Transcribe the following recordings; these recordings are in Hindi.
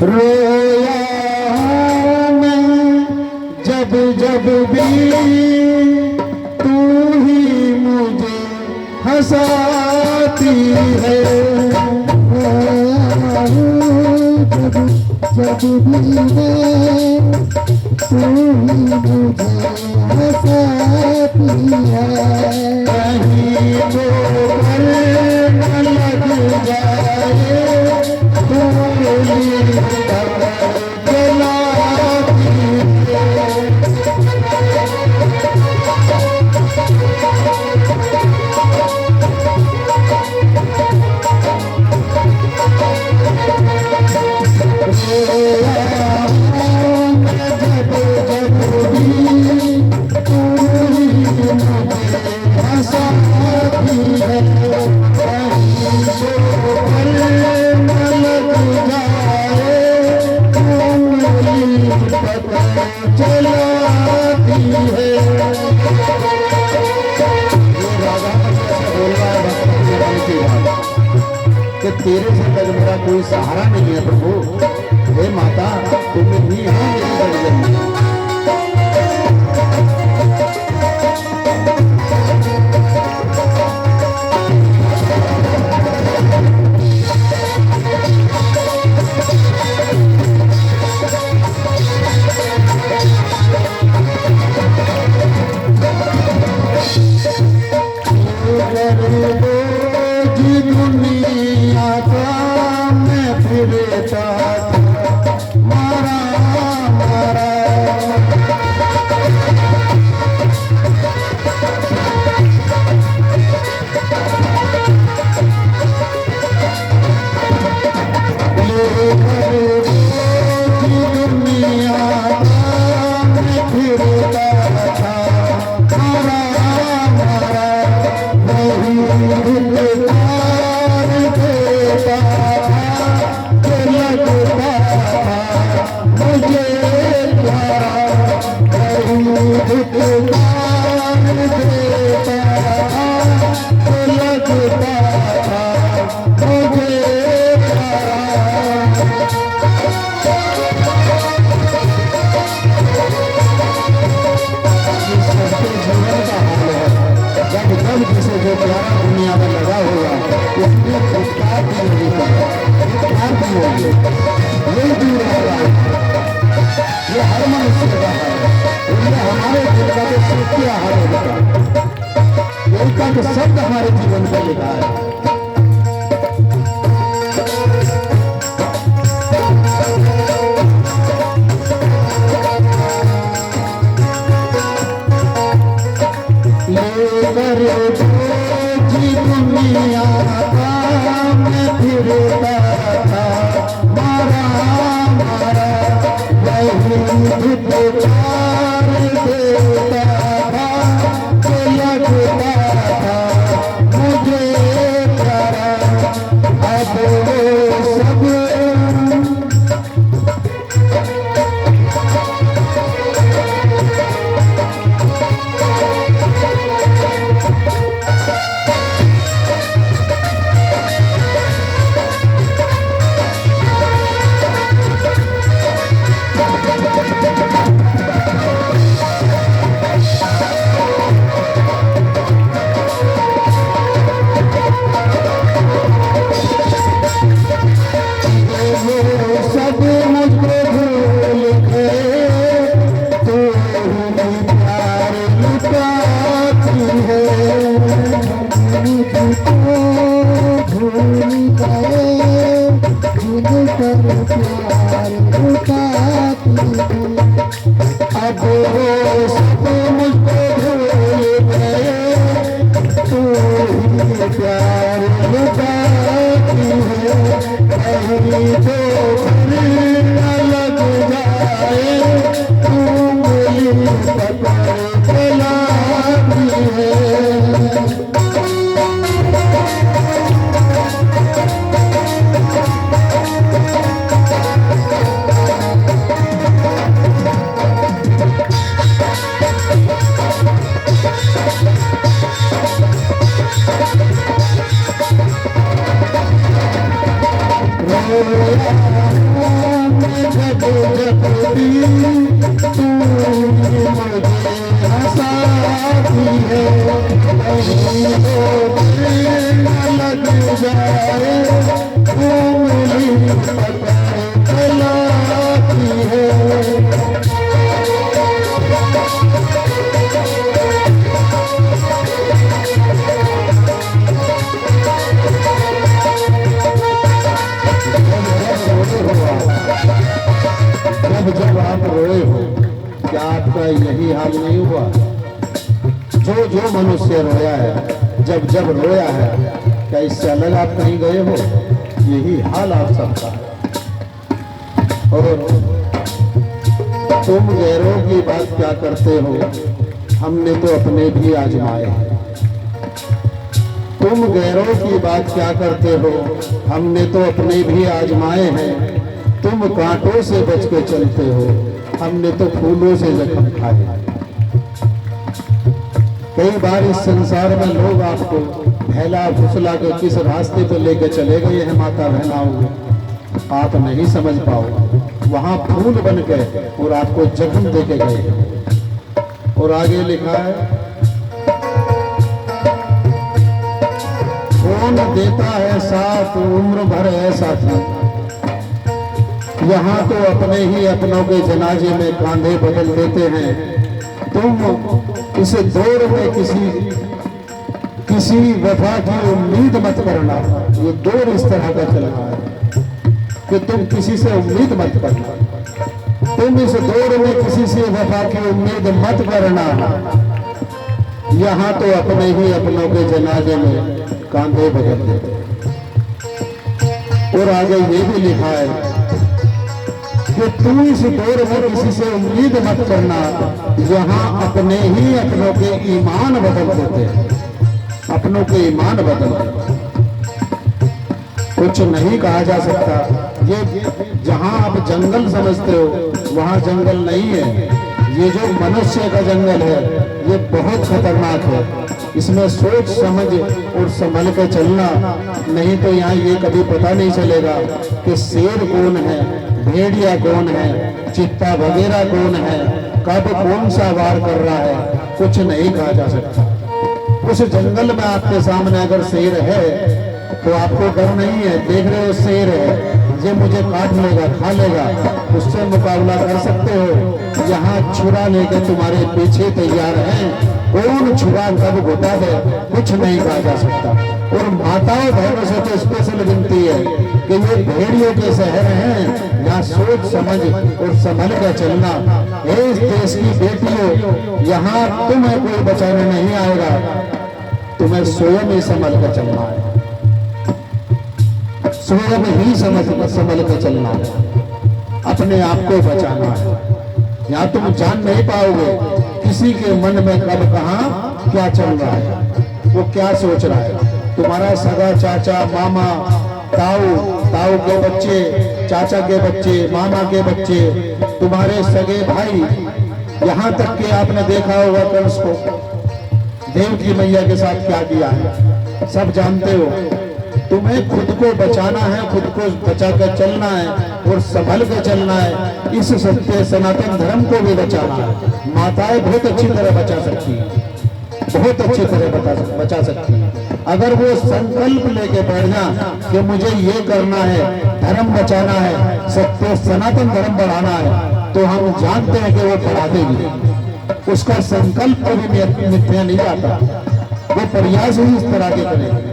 रोया मैं जब जब भी तू ही मुझे हंसाती है। जब भी मैं तू ही मुझे हंसाती है। कहीं तो पल न लग जाए तू कि तेरे से तक मेरा कोई सहारा नहीं है प्रभु। हे माता तुम ही हो मेरी बड़ी। दुनिया का मैं फिरता मारा मारा दुनिया का मैं फिरता था मारा मारा नहीं जिसे जो प्यारा दुनिया में लगा हुआ उसमें पुरस्कार भी नहीं होगा, पुरस्कार भी होंगे, यही दूर होगा। ये हर मनुष्य का है, इसलिए हमारे दिल का जो सत्य आहार होगा, यही का जो शब्द हमारे जीवन को लिखा है। दुनिया का मैं फिरता था मारा मारा वही प्यार देता था तो लगता था मुझे प्यारा। अब वो सब अब वो सब मुझको भूल गए तू ही प्यार लुटाती है। कहीं तो न लग जाए तू मुझे पकड़ के लाती है। रोया मैं जब जब भी तू मुझे हंसाती है कहीं तो दिल न लग जाए उंगली पकड़ चलाती है। जब आप रोए हो क्या आपका यही हाल नहीं हुआ? जो जो मनुष्य रोया है, जब जब रोया है, क्या इससे अलग आप कहीं गए हो? यही हाल आप सबका है। और तुम गैरों की बात क्या करते हो, हमने तो अपने भी आजमाए हैं। तुम गैरों की बात क्या करते हो, हमने तो अपने भी आजमाए हैं। तुम कांटों से बच के चलते हो, हमने तो फूलों से जख्म खाए। कई बार इस संसार में लोग आपको बहला फुसला के किस रास्ते पे लेके चले गए हैं माता बहनाओं, आप नहीं समझ पाओ। वहां फूल बन गए और आपको जख्म दे के गए। और आगे लिखा है, कौन देता है साथ उम्र भर ऐसा था। यहाँ तो अपने ही अपनों के जनाजे में कांधे बदल देते हैं। तुम इस दौर में किसी वफा की उम्मीद मत करना। ये दौर इस तरह का चल रहा है कि तुम किसी से उम्मीद मत करना। तुम इस दौर में किसी से वफा की उम्मीद मत करना। यहाँ तो अपने ही अपनों के जनाजे में कांधे बदल देते। और आगे ये भी लिखा है कि तू इस दौर में किसी से उम्मीद मत करना। यहाँ अपने ही अपनों के ईमान बदल देते हैं। अपनों के ईमान बदल देते, कुछ नहीं कहा जा सकता। ये जहाँ आप जंगल समझते हो वहाँ जंगल नहीं है। ये जो मनुष्य का जंगल है ये बहुत खतरनाक है। इसमें सोच समझ और संभल के चलना, नहीं तो यहाँ ये कभी पता नहीं चलेगा कि शेर कौन है, भेड़िया कौन है, चित्ता वगैरह कौन है, कब कौन सा वार कर रहा है, कुछ नहीं कहा जा सकता। उस जंगल में आपके सामने अगर शेर है तो आपको डर नहीं है। देख रहे हो शेर है, ये मुझे काट लेगा, खा लेगा, उससे मुकाबला कर सकते हो। यहाँ छुरा लेकर तुम्हारे पीछे तैयार हैं। कौन छुरा कब होता है कुछ नहीं कहा जा सकता। और माताओं बहनों से तो स्पेशल विनती है कि ये भेड़ियों के शहर हैं, यहाँ सोच समझ और संभल कर चलना। इस देश की बेटियों, यहाँ तुम्हें कोई बचाने नहीं आएगा, तुम्हें स्वयं ही संभल कर चलना है। स्वयं ही संभल कर चलना है, अपने आप को बचाना है। यहाँ तुम जान नहीं पाओगे किसी के मन में कब कहाँ क्या चल रहा है, वो क्या सोच रहा है। तुम्हारा सगा चाचा, मामा, ताऊ के बच्चे, चाचा के बच्चे, मामा के बच्चे, तुम्हारे सगे भाई, यहाँ तक कि आपने देखा होगा कंस को देव की मैया के साथ क्या किया है, सब जानते हो। तुम्हें खुद को बचाना है, खुद को बचा कर चलना है और संभल कर चलना है। इस सत्य सनातन धर्म को भी बचाना है। माताएं बहुत अच्छी तरह बचा सकती है, बहुत अच्छी तरह बचा सकती है। अगर वो संकल्प लेके बैठ जा कि मुझे ये करना है, धर्म बचाना है, सत्य सनातन धर्म बढ़ाना है, तो हम जानते हैं कि वो बढ़ा देगी। उसका संकल्प कभी मिथ्या नहीं आता, वो प्रयास ही इस तरह के करेंगे।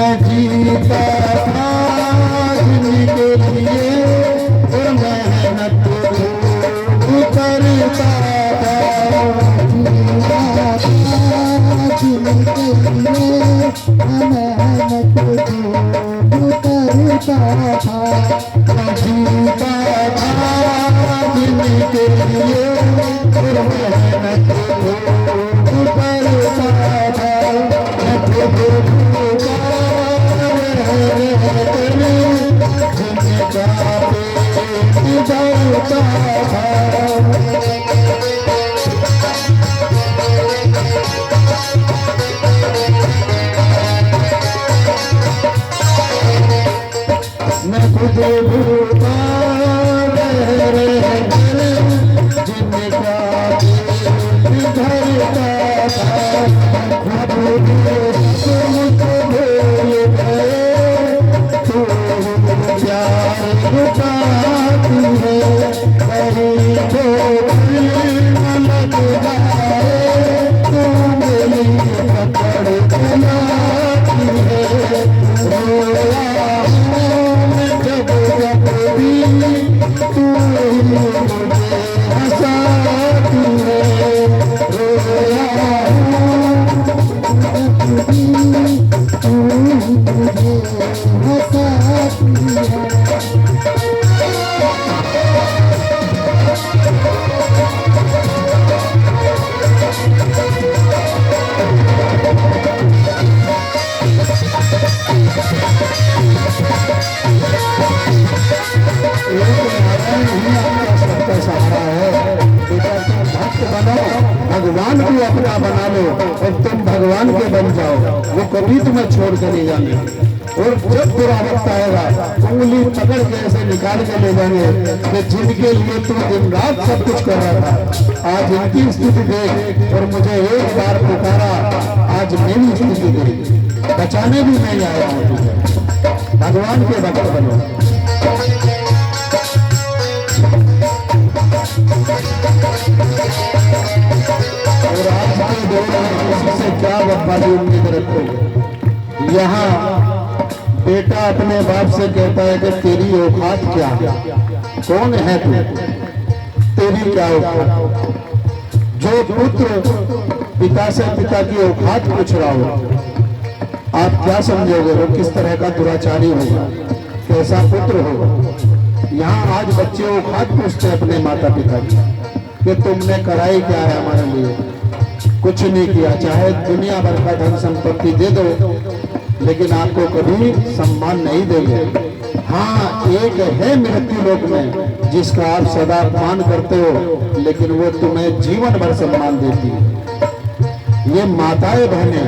मैं जीता था जिनके लिए और मेहनत उतरता था, जीता था जिनके लिए मेहनत उतरता था, मैं जीता था जिनके लिए और मेहनत उतरता था, मैं मैं खुद भूलता जिनका धरता था, खुद मुझको भूल गए तू प्यार लुटाती है, कहीं तो लग जाए तू मेरी पकड़ चलाती है, रोया जब जब भी तू मुझे हंसाती है, रोया तू मुझे हंसाती है। भगवान को अपना बना लो और तुम भगवान के बन जाओ, वो कभी तुम्हें छोड़ के नहीं जाएंगे। और जब बुरा वक्त आएगा उंगली पकड़ के ऐसे निकाल के ले जाएंगे कि जिनके लिए तुम दिन रात सब कुछ कर रहा था, आज इनकी स्थिति देख और मुझे एक बार पुकारा, आज मेरी स्थिति देख, बचाने भी नहीं आया हूं तुझे। भगवान के भक्त बनो। और आज के दौर में किसी से क्या वफादारी उम्मीद रखो। यहाँ बेटा अपने बाप से कहता है कि तेरी औकात क्या है, कौन है तू, तेरी क्या औकात। जो पुत्र पिता से पिता की औकात पूछ रहा हो, आप क्या समझोगे वो किस तरह का दुराचारी होगा, कैसा पुत्र होगा। यहाँ आज बच्चे औकात पूछते हैं अपने माता पिता की कि तुमने कराई क्या है हमारे लिए, कुछ नहीं किया, चाहे दुनिया भर का धन संपत्ति दे दो लेकिन आपको कभी सम्मान नहीं देंगे। हाँ, एक है मृत्यु लोक में जिसका आप सदा अपमान करते हो, लेकिन वो तुम्हें जीवन भर सम्मान देती है। ये माताएं बहनें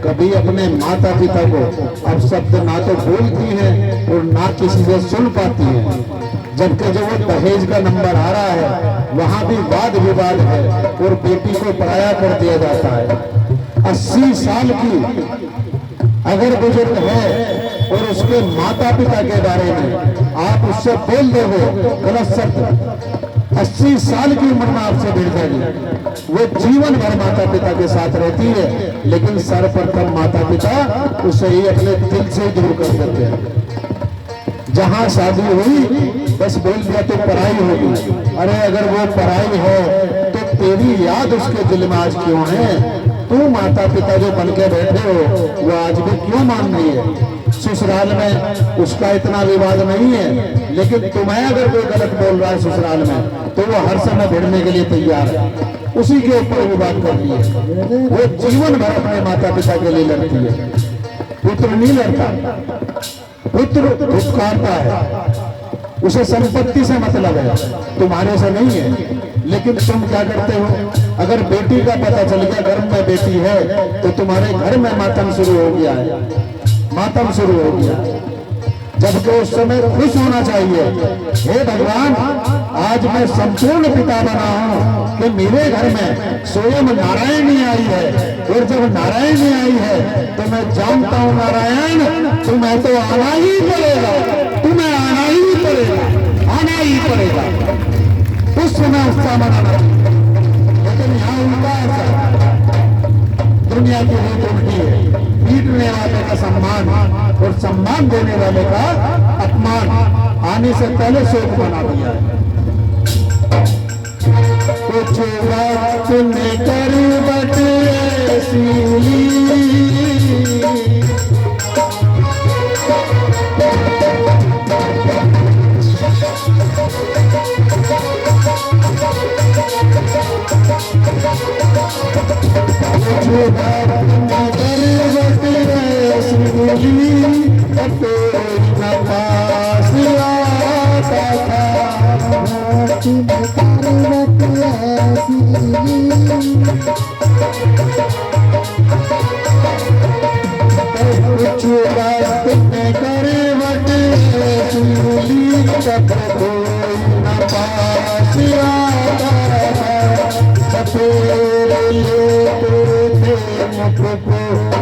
कभी अपने माता पिता को अब शब्द ना तो बोलती हैं और ना किसी से सुन पाती हैं, जबकि जब वो दहेज का नंबर आ रहा है वहां भी वाद विवाद है और बेटी को पराया कर दिया जाता है। 80 साल की अगर बुजुर्ग है और उसके माता पिता के बारे में आप उससे बोल दोगे गलत शब्द, 80 साल की उम्र में आपसे भिड़ जाएगी। वो जीवन भर माता पिता के साथ रहती है, लेकिन सर्वप्रथम माता पिता उसे ही अपने दिल से दूर कर देते हैं। जहां शादी हुई बस बोल दिया तो पराई होगी। अरे अगर वो पराई है तो तेरी याद उसके दिल में आज क्यों है? तू माता पिता जो बन के बैठे हो वो आज भी क्यों मान रही है? ससुराल में उसका इतना विवाद नहीं है, लेकिन तुम्हें अगर कोई गलत बोल रहा है ससुराल में तो वो हर समय भिड़ने के लिए तैयार है, उसी के ऊपर विवाद कर रही है। वो जीवन भर अपने माता पिता के लिए लड़ती है, पुत्र नहीं लड़ता, पुत्र उपकारता है, उसे संपत्ति से मतलब है, तुम्हारे से नहीं है। लेकिन तुम क्या करते हो? अगर बेटी का पता चल गया घर में बेटी है तो तुम्हारे घर में मातम शुरू हो गया है, मातम शुरू हो गया, जबकि उस समय खुश होना चाहिए। हे भगवान, आज मैं संपूर्ण पिता बना हूं कि मेरे घर में स्वयं नारायणी आई है, और जब नारायणी आई है तो मैं जानता हूं नारायण तुम्हें तो आना ही पड़ेगा, तुम्हें आना ही पड़ेगा, आना ही पड़ेगा। उस समय उत्साह मनाना, लेकिन यहाँ उल्टा है, दुनिया की रीत उल्टी है, पीटने वाले सम्मान और सम्मान देने वाले का अपमान आने से पहले शोक बना दिया है। कुछ बात में करवट ऐसी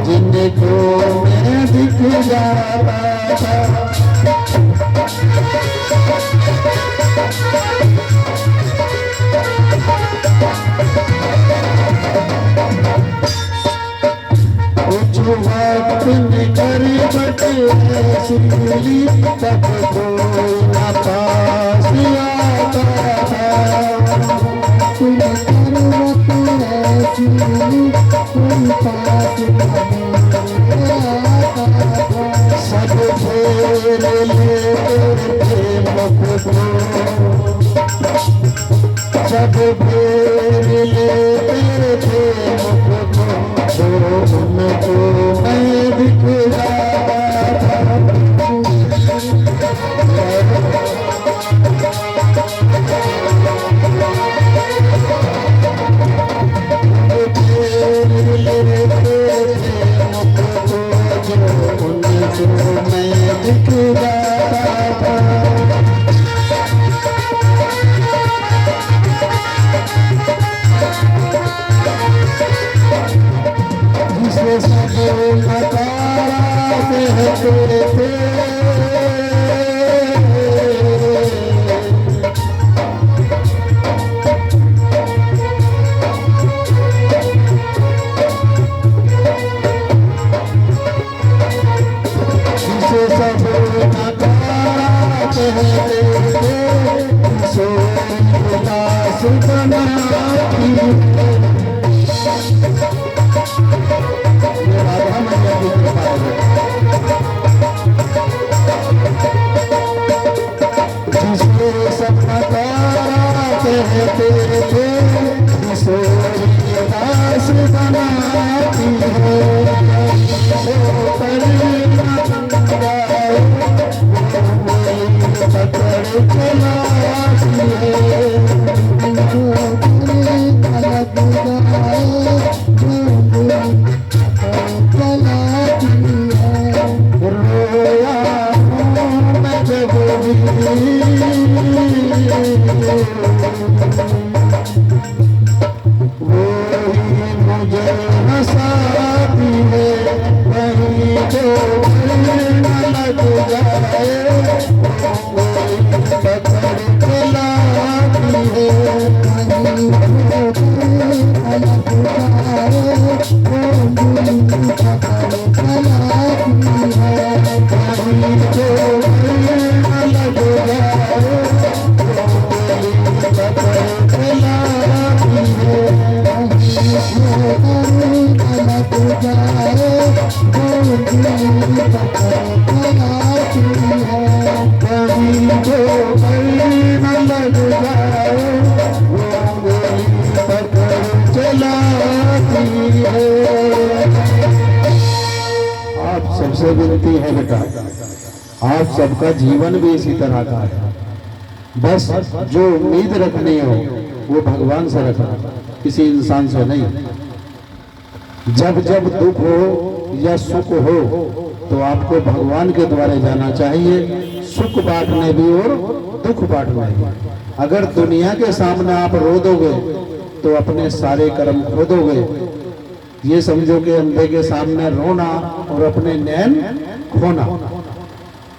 जिनको मैं दिख जाता था। कुछ वक्त निकर बटे तब कोई न पास आता था। सब फेर लेते मुख को, सब फेर लेते थे मुख को, तो उनको मैं दिख जाता था। सबसे विनती है बेटा, आप सबका जीवन भी इसी तरह का है। बस जो उम्मीद रखनी हो वो भगवान से रखना, किसी इंसान से नहीं। जब जब दुख हो या सुख हो तो आपको भगवान के द्वारे जाना चाहिए, सुख बांटने भी और दुख बांटने भी। अगर दुनिया के सामने आप रो दोगे तो अपने सारे कर्म खो दोगे। ये समझो कि अंधे के सामने रोना और अपने नैन खोना।